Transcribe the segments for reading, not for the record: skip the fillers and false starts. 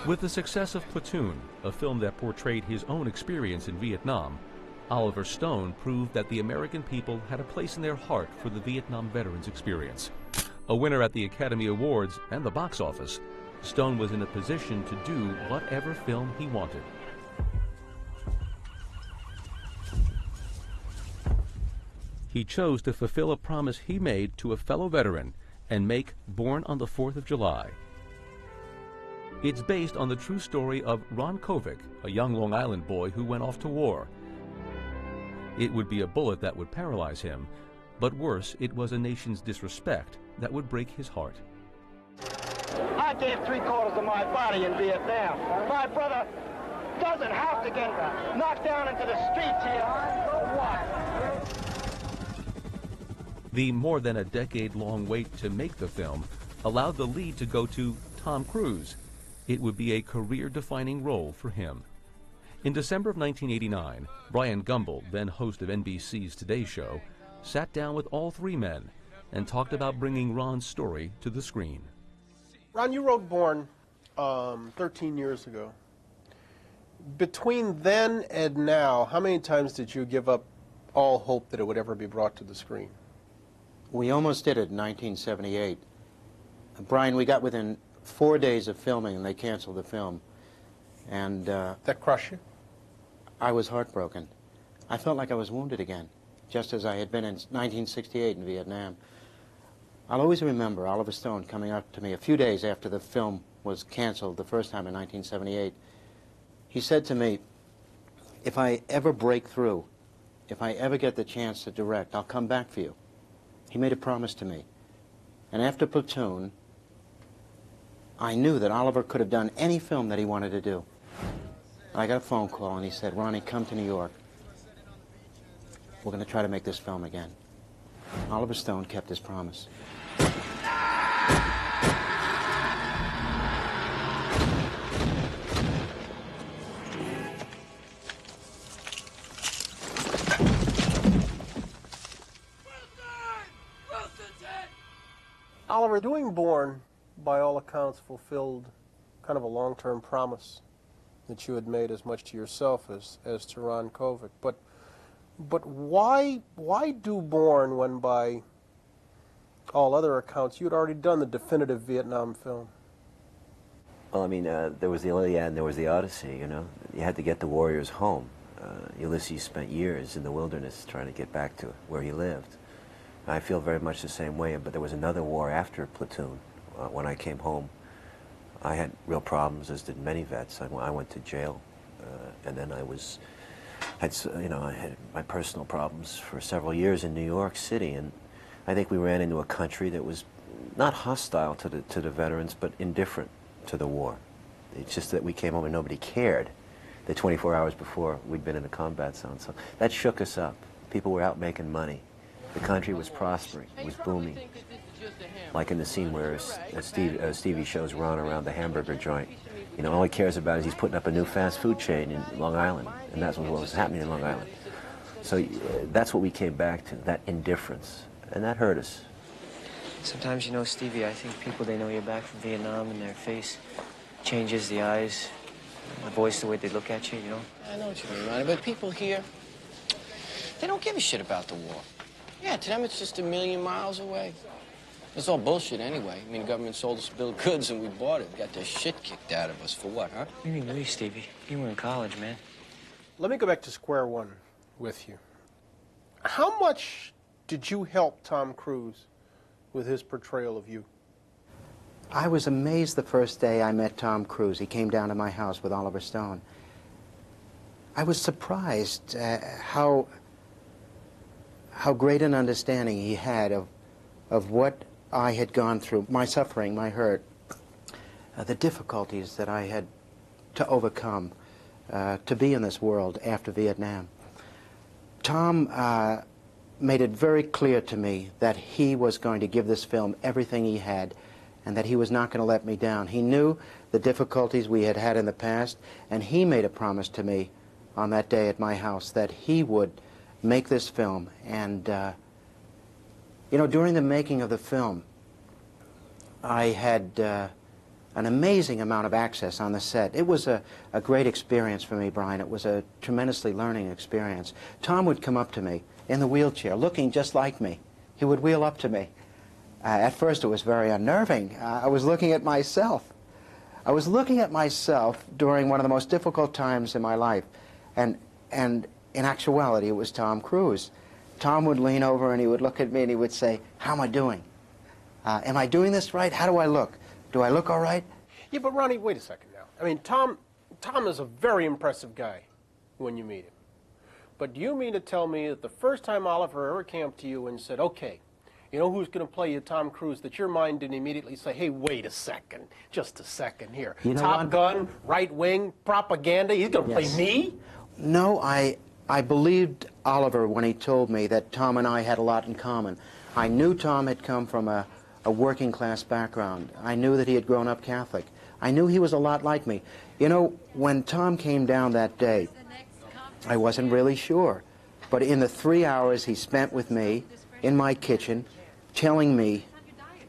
With the success of Platoon, a film that portrayed his own experience in Vietnam, Oliver Stone proved that the American people had a place in their heart for the Vietnam veterans' experience. A winner at the Academy Awards and the box office, Stone was in a position to do whatever film he wanted. He chose to fulfill a promise he made to a fellow veteran and make Born on the 4th of July. It's based on the true story of Ron Kovic, a young Long Island boy who went off to war. It would be a bullet that would paralyze him, but worse, it was a nation's disrespect that would break his heart. I gave 3/4 of my body in Vietnam. My brother doesn't have to get knocked down into the streets here. What? The more than a decade-long wait to make the film allowed the lead to go to Tom Cruise. It would be a career-defining role for him. In December of 1989, Brian Gumbel, then host of NBC's Today Show, sat down with all three men and talked about bringing Ron's story to the screen. Ron, you wrote Born 13 years ago. Between then and now, how many times did you give up all hope that it would ever be brought to the screen? We almost did it in 1978. Brian, we got within 4 days of filming and they canceled the film. And that crushed you? I was heartbroken. I felt like I was wounded again, just as I had been in 1968 in Vietnam. I'll always remember Oliver Stone coming up to me a few days after the film was canceled the first time in 1978. He said to me, if I ever break through, if I ever get the chance to direct, I'll come back for you. He made a promise to me. And after Platoon, I knew that Oliver could have done any film that he wanted to do. I got a phone call and he said, Ronnie, come to New York. We're going to try to make this film again. Oliver Stone kept his promise. Oliver, doing Born, by all accounts, fulfilled kind of a long-term promise that you had made as much to yourself as to Ron Kovic. But why do Born when, by all other accounts, you had already done the definitive Vietnam film? Well, I mean, there was the Iliad and there was the Odyssey, you know. You had to get the warriors home. Ulysses spent years in the wilderness trying to get back to where he lived. I feel very much the same way, but there was another war after Platoon. When I came home, I had real problems, as did many vets. I went to jail, and then I had my personal problems for several years in New York City, and I think we ran into a country that was not hostile to the veterans, but indifferent to the war. It's just that we came home and nobody cared the 24 hours before we'd been in the combat zone. So that shook us up. People were out making money. The country was prospering, it was booming. Like in the scene where Stevie shows Ron around the hamburger joint. You know, all he cares about is he's putting up a new fast food chain in Long Island, and that's what was happening in Long Island. So that's what we came back to, that indifference, and that hurt us. Sometimes, you know, Stevie, I think people, they know you're back from Vietnam and their face changes, the eyes, the voice, the way they look at you, you know? I know what you mean, Ronnie, but people here, they don't give a shit about the war. Yeah, to them it's just a million miles away. It's all bullshit anyway. I mean, the government sold us a bill of goods and we bought it. Got the shit kicked out of us for what, huh? You mean we, Stevie? You were in college, man. Let me go back to square one with you. How much did you help Tom Cruise with his portrayal of you? I was amazed the first day I met Tom Cruise. He came down to my house with Oliver Stone. I was surprised how great an understanding he had of what I had gone through, my suffering, my hurt, the difficulties that I had to overcome to be in this world after Vietnam. Tom made it very clear to me that he was going to give this film everything he had and that he was not going to let me down. He knew the difficulties we had had in the past, and he made a promise to me on that day at my house that he would make this film. And you know, during the making of the film, I an amazing amount of access on the set. It was a great experience for me, Brian. It was a tremendously learning experience. Tom would come up to me in the wheelchair, looking just like me. He would wheel up to me. At first it was very unnerving. I was looking at myself. I was looking at myself during one of the most difficult times in my life. And in actuality, it was Tom Cruise. Tom would lean over and he would look at me and he would say, "How am I doing? Am I doing this right? How do I look? Do I look all right?" Yeah, but Ronnie, wait a second now. I mean, Tom is a very impressive guy when you meet him. But do you mean to tell me that the first time Oliver ever came up to you and said, "Okay, you know who's going to play you, Tom Cruise," that your mind didn't immediately say, "Hey, wait a second, just a second here. You know Top what? Gun, right wing, propaganda, he's going to play me?" No, I believed Oliver when he told me that Tom and I had a lot in common. I knew Tom had come from a working class background. I knew that he had grown up Catholic. I knew he was a lot like me. You know, when Tom came down that day, I wasn't really sure. But in the 3 hours he spent with me in my kitchen, telling me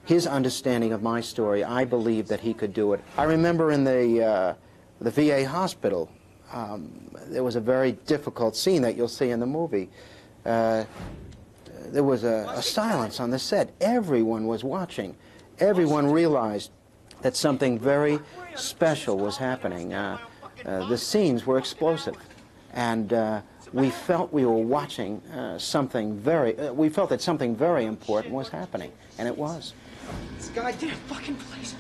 his understanding of my story, I believed that he could do it. I remember in the VA hospital, there was a very difficult scene that you'll see in the movie. There was a silence on the set. Everyone was watching. Everyone realized that something very special was happening. The scenes were explosive. And we felt we were watching we felt that something very important was happening. And it was. This goddamn fucking place.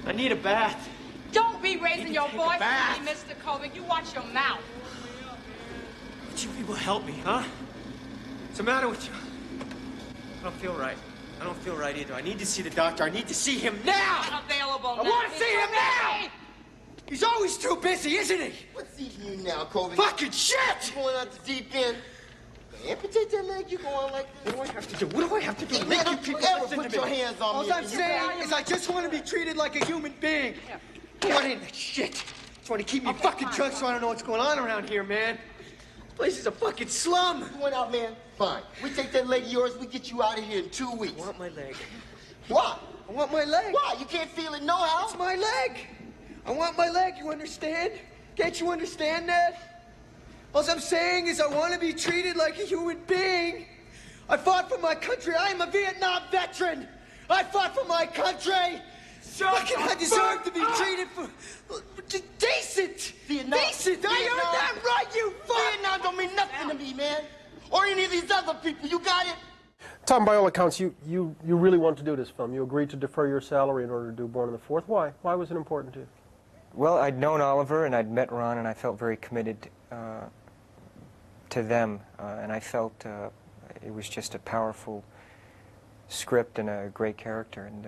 I need a bath. Don't be raising your voice at me, Mr. Kovic. You watch your mouth. Would you people help me, huh? What's the matter with you? I don't feel right. I don't feel right either. I need to see the doctor. I need to see him now! Not available I now. want to see him now! He's always too busy, isn't he? What's eating you now, Kobe? Fucking shit! You going out the deep end? Amputate that leg, you going like this? What do I have to do? What do I have to do? Hey, Make man, you people don't ever listen put to your me. hands on me. All I'm saying is I just want to be treated like a human being. What ain't that shit? Trying to keep me fucking drunk so I don't know what's going on around here, man. This place is a fucking slum. You went out, man. Fine. We take that leg of yours, we get you out of here in 2 weeks. I want my leg. Why? I want my leg. Why? You can't feel it no how? It's my leg. I want my leg, you understand? Can't you understand that? All I'm saying is I want to be treated like a human being. I fought for my country. I am a Vietnam veteran. I fought for my country. I deserve to be treated for decent. Vietnam. Decent. I heard that right, you fuck. Vietnam don't mean nothing to me, man. Or any of these other people. You got it? Tom, by all accounts, you really want to do this film. You agreed to defer your salary in order to do Born on the Fourth. Why? Why was it important to you? Well, I'd known Oliver and I'd met Ron, and I felt very committed to them, and I felt it was just a powerful script and a great character, and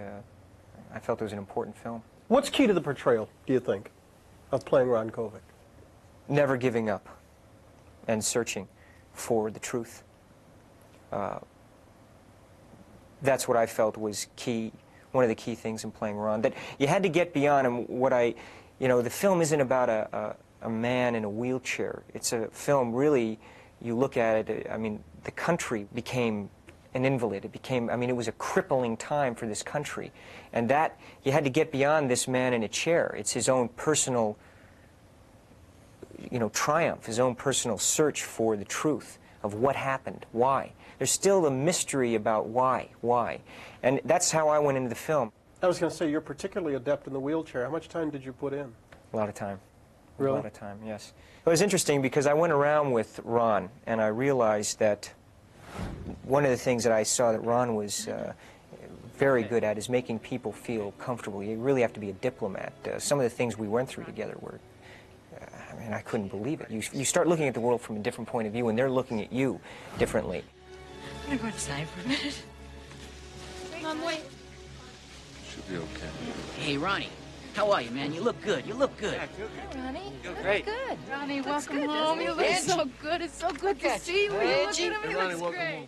I felt it was an important film. What's key to the portrayal, do you think, of playing Ron Kovic? Never giving up and searching for the truth. That's what I felt was key, one of the key things in playing Ron, that you had to get beyond him. The film isn't about a man in a wheelchair. It's a film, really, you look at it, I mean, the country became an invalid. It became, I mean, it was a crippling time for this country. And that, you had to get beyond this man in a chair. It's his own personal, triumph, his own personal search for the truth of what happened, why. There's still a mystery about why. And that's how I went into the film. I was going to say, you're particularly adept in the wheelchair. How much time did you put in? A lot of time. Really? A lot of time, yes. It was interesting because I went around with Ron, and I realized that one of the things that I saw that Ron was very good at is making people feel comfortable. You really have to be a diplomat. Some of the things we went through together were, I mean, I couldn't believe it. You start looking at the world from a different point of view, and they're looking at you differently. I'm gonna go inside for a minute. Mom, wait. Should be okay. Hey, Ronnie. How are you, man? You look good. You look good. Hey, Ronnie. You look great. good. Ronnie, Looks welcome good, home. doesn't You it? look Angie. so good. It's so good to see you. You look at him. He looks great.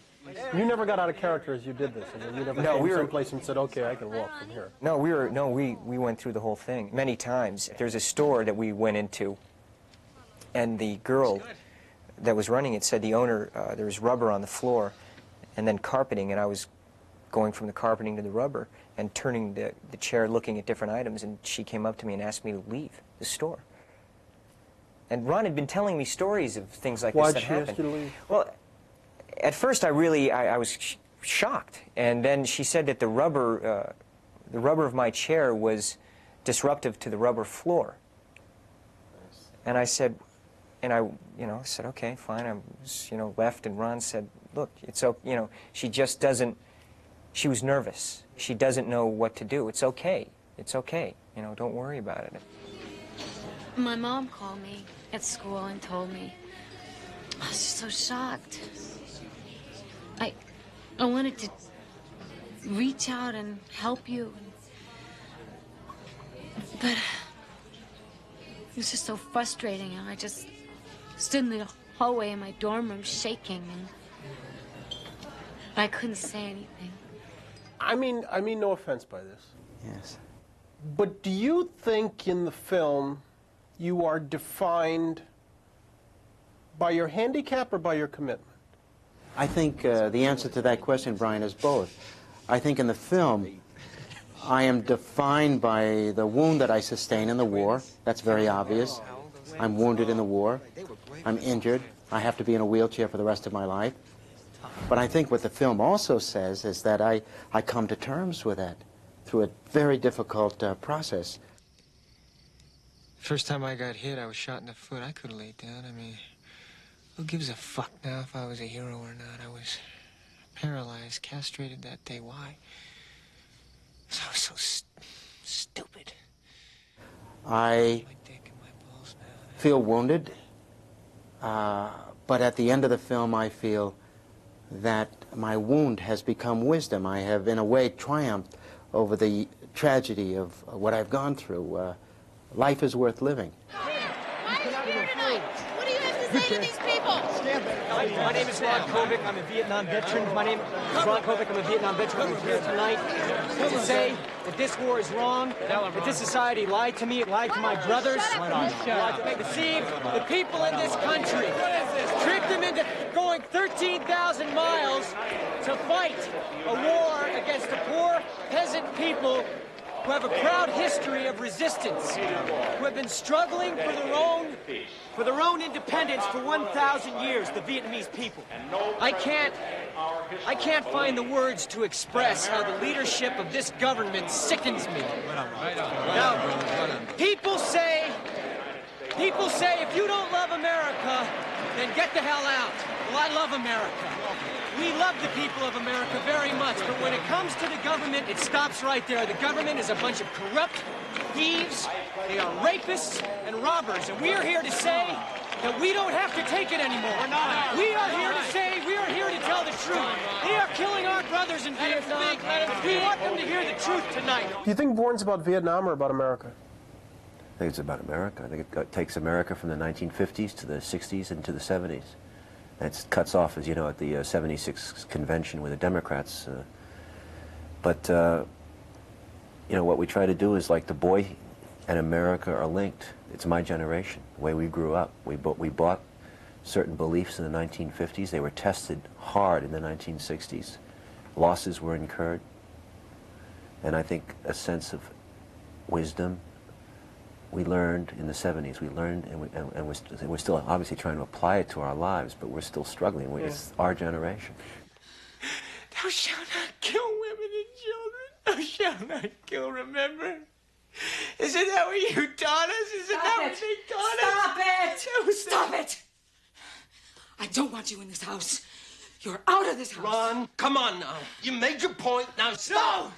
You never got out of character as you did this. I mean, you never came someplace and said, "Okay, I can walk from here." No, we went through the whole thing many times. There's a store that we went into, and the girl that was running it said the owner, there was rubber on the floor and then carpeting, and I was going from the carpeting to the rubber and turning the chair, looking at different items, and she came up to me and asked me to leave the store. And Ron had been telling me stories of things like this that happened. Why'd she ask you to leave? Well, at first I was shocked, and then she said that the rubber of my chair was disruptive to the rubber floor. And I said, said, okay, fine. I, left, and Ron said, look, it's okay, she just doesn't, she was nervous. She doesn't know what to do. It's okay. It's okay. Don't worry about it. My mom called me at school and told me. I was so shocked. I wanted to reach out and help you. But it was just so frustrating, and I just stood in the hallway in my dorm room shaking, and I couldn't say anything. I mean no offense by this. Yes. But do you think in the film you are defined by your handicap or by your commitment? I think the answer to that question, Brian, is both. I think in the film, I am defined by the wound that I sustained in the war. That's very obvious. I'm wounded in the war. I'm injured. I have to be in a wheelchair for the rest of my life. But I think what the film also says is that I come to terms with that through a very difficult process. First time I got hit, I was shot in the foot. I could have laid down. I mean, who gives a fuck now if I was a hero or not? I was paralyzed, castrated that day. Why? I was so stupid. I feel wounded, but at the end of the film, I feel that my wound has become wisdom. I have, in a way, triumphed over the tragedy of what I've gone through. Life is worth living. Why are you here tonight? What do you have to say to these people? My name is Ron Kovic. I'm a Vietnam veteran. My name is Ron Kovic. I'm a Vietnam veteran. I'm here tonight to say that this war is wrong, that this society lied to me, it lied to my brothers, it deceived the people in this country, tricked them into going 13,000 miles to fight a war against the poor peasant people who have a proud history of resistance, who have been struggling for their own independence for 1,000 years, the Vietnamese people. I can't find the words to express how the leadership of this government sickens me. Now, people say if you don't love America, then get the hell out. Well, I love America. We love the people of America very much, but when it comes to the government, it stops right there. The government is a bunch of corrupt thieves. They are rapists and robbers, and we are here to say that we don't have to take it anymore. We are here to say, we are here to tell the truth. They are killing our brothers in Vietnam. We want them to hear the truth tonight. Do you think Bourne's about Vietnam or about America? I think it's about America. I think it takes America from the 1950s to the 60s and to the 70s. And it cuts off, as you know, at the 76 convention with the Democrats. But what we try to do is, like, the boy and America are linked. It's my generation, the way we grew up. We bought certain beliefs in the 1950s. They were tested hard in the 1960s. Losses were incurred. And I think a sense of wisdom we learned in the 70s. We learned, and we're still obviously trying to apply it to our lives, but we're still struggling. It's our generation. Thou shalt not kill women and children. Thou shalt not kill, remember? Isn't that what you taught us? Isn't that what they taught us? Stop it! Stop it! I don't want you in this house. You're out of this house. Ron, come on now. You made your point, now stop! No!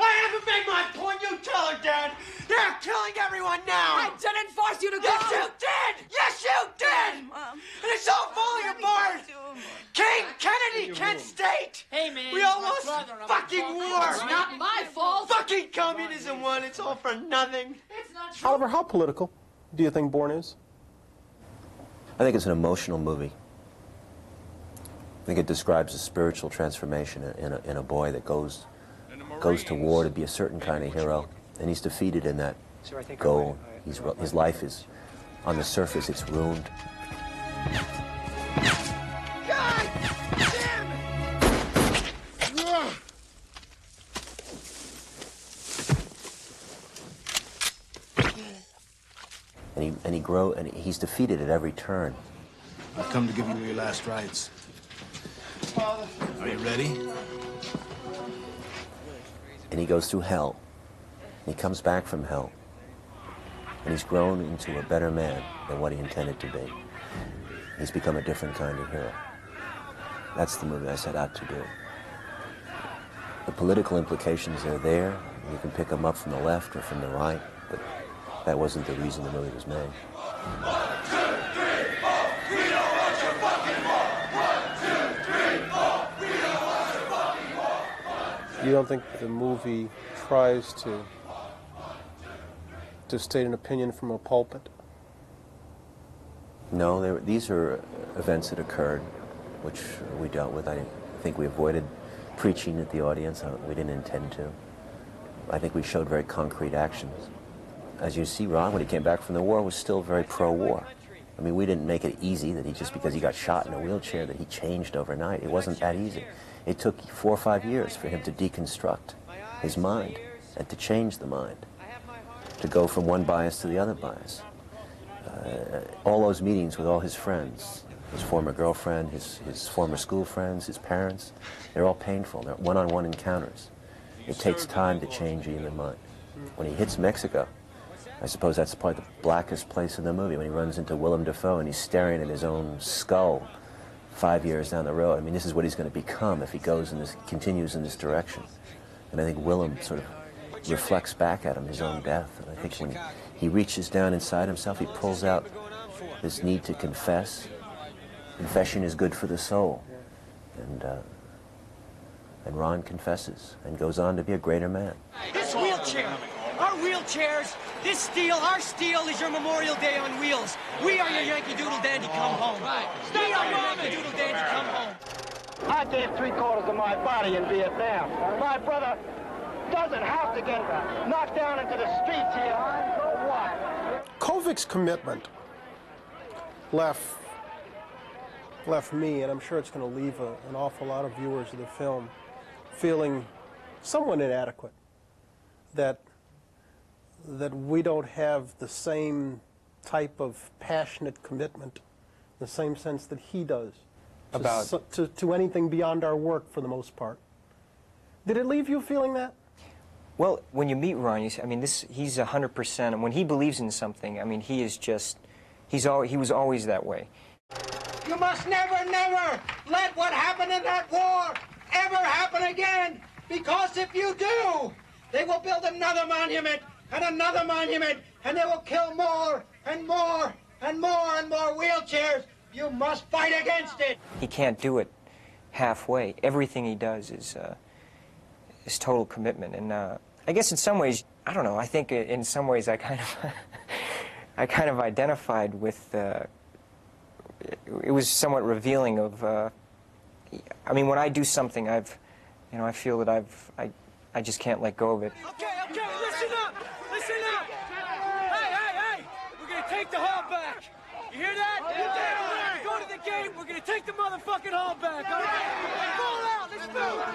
I haven't made my point. You tell her, Dad. They're killing everyone now. I didn't force you to go. Yes, you did. Yes, you did. Mom. And it's all falling apart. King Kennedy, Kent State. Hey, man. We all lost fucking war. It's not my fault. Fucking communism won. It's all for nothing. It's not true. Oliver, how political do you think Bourne is? I think it's an emotional movie. I think it describes a spiritual transformation in a boy that goes to war to be a certain kind of hero, and he's defeated in that goal. His life is, on the surface, it's ruined. God damn it! and he's defeated at every turn. I've come to give you your last rites. Father. Are you ready? And he goes through hell. And he comes back from hell. And he's grown into a better man than what he intended to be. He's become a different kind of hero. That's the movie I set out to do. The political implications are there. You can pick them up from the left or from the right, but that wasn't the reason the movie was made. You don't think the movie tries to state an opinion from a pulpit? No, these are events that occurred, which we dealt with. I think we avoided preaching at the audience. We didn't intend to. I think we showed very concrete actions. As you see, Ron, when he came back from the war, was still very pro-war. I mean, we didn't make it easy that just because he got shot in a wheelchair that he changed overnight. It wasn't that easy. It took 4 or 5 years for him to deconstruct his mind and to change the mind, to go from one bias to the other bias. All those meetings with all his friends, his former girlfriend, his former school friends, his parents, they're all painful. They're one-on-one encounters. It takes time to change a human mind. When he hits Mexico, I suppose that's probably the blackest place in the movie, when he runs into Willem Dafoe and he's staring at his own skull 5 years down the road. I mean, this is what he's going to become if he continues in this direction. And I think Willem sort of reflects back at him his own death. And I think when he reaches down inside himself, he pulls out this need to confess. Confession is good for the soul. And Ron confesses and goes on to be a greater man. This wheelchair, our wheelchairs, this steel, our steel is your Memorial Day on wheels. We are your Yankee Doodle Dandy come home. We are your Yankee Doodle Dandy come home. I gave 3/4 of my body in Vietnam. My brother doesn't have to get knocked down into the streets here. So what? Kovic's commitment left me, and I'm sure it's going to leave an awful lot of viewers of the film, feeling somewhat inadequate, that we don't have the same type of passionate commitment, the same sense that he does, to anything beyond our work for the most part. Did it leave you feeling that? Well, when you meet Ron, you see, I mean, he's 100%, and when he believes in something, I mean, he is just, he was always that way. You must never, never let what happened in that war ever happen again, because if you do, they will build another monument and another monument, and they will kill more and more and more and more wheelchairs. You must fight against it. He can't do it halfway. Everything he does is total commitment, and I guess in some ways, I don't know. I think in some ways I kind of identified with. It was somewhat revealing of. I mean, when I do something, I feel that I just can't let go of it. Okay, listen up! Hey! We're gonna take the hall back. You hear that? Go to the gate. We're gonna take the motherfucking hall back. All right? Fall out. Let's move.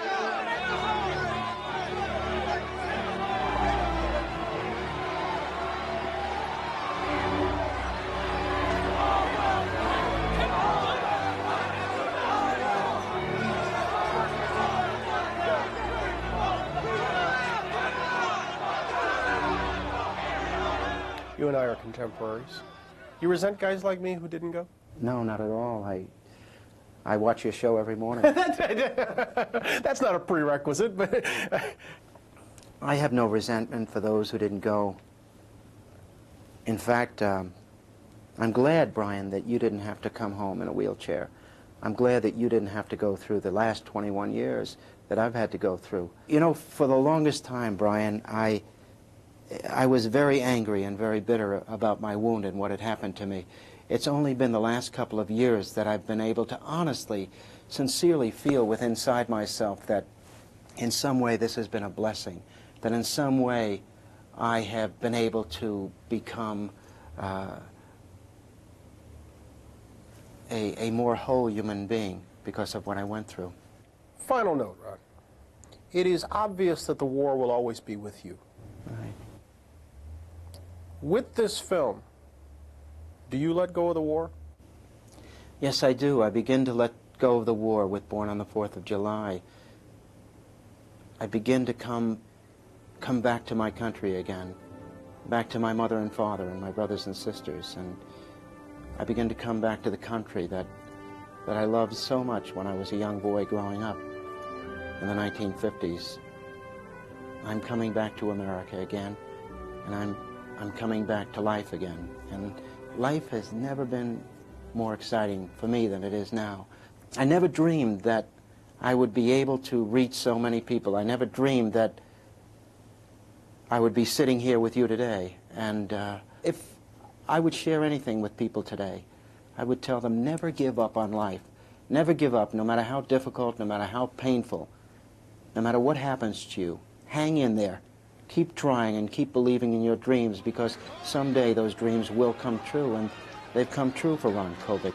You and I are contemporaries. You resent guys like me who didn't go? No, not at all. I watch your show every morning. That's not a prerequisite, but... I have no resentment for those who didn't go. In fact, I'm glad, Brian, that you didn't have to come home in a wheelchair. I'm glad that you didn't have to go through the last 21 years that I've had to go through. You know, for the longest time, Brian, I was very angry and very bitter about my wound and what had happened to me. It's only been the last couple of years that I've been able to honestly, sincerely feel within inside myself that in some way this has been a blessing, that in some way I have been able to become a more whole human being because of what I went through. Final note, Ron. It is obvious that the war will always be with you. Right. With this film, Do you let go of the war? Yes, I do. I begin to let go of the war with Born on the 4th of July. I begin to come back to my country again, back to my mother and father and my brothers and sisters, and I begin to come back to the country that I loved so much when I was a young boy growing up in the 1950s. I'm coming back to America again, and I'm coming back to life again. And life has never been more exciting for me than it is now. I never dreamed that I would be able to reach so many people. I never dreamed that I would be sitting here with you today. And if I would share anything with people today, I would tell them never give up on life. Never give up, no matter how difficult, no matter how painful, no matter what happens to you. Hang in there. Keep trying and keep believing in your dreams, because someday those dreams will come true, and they've come true for Ron Kovic.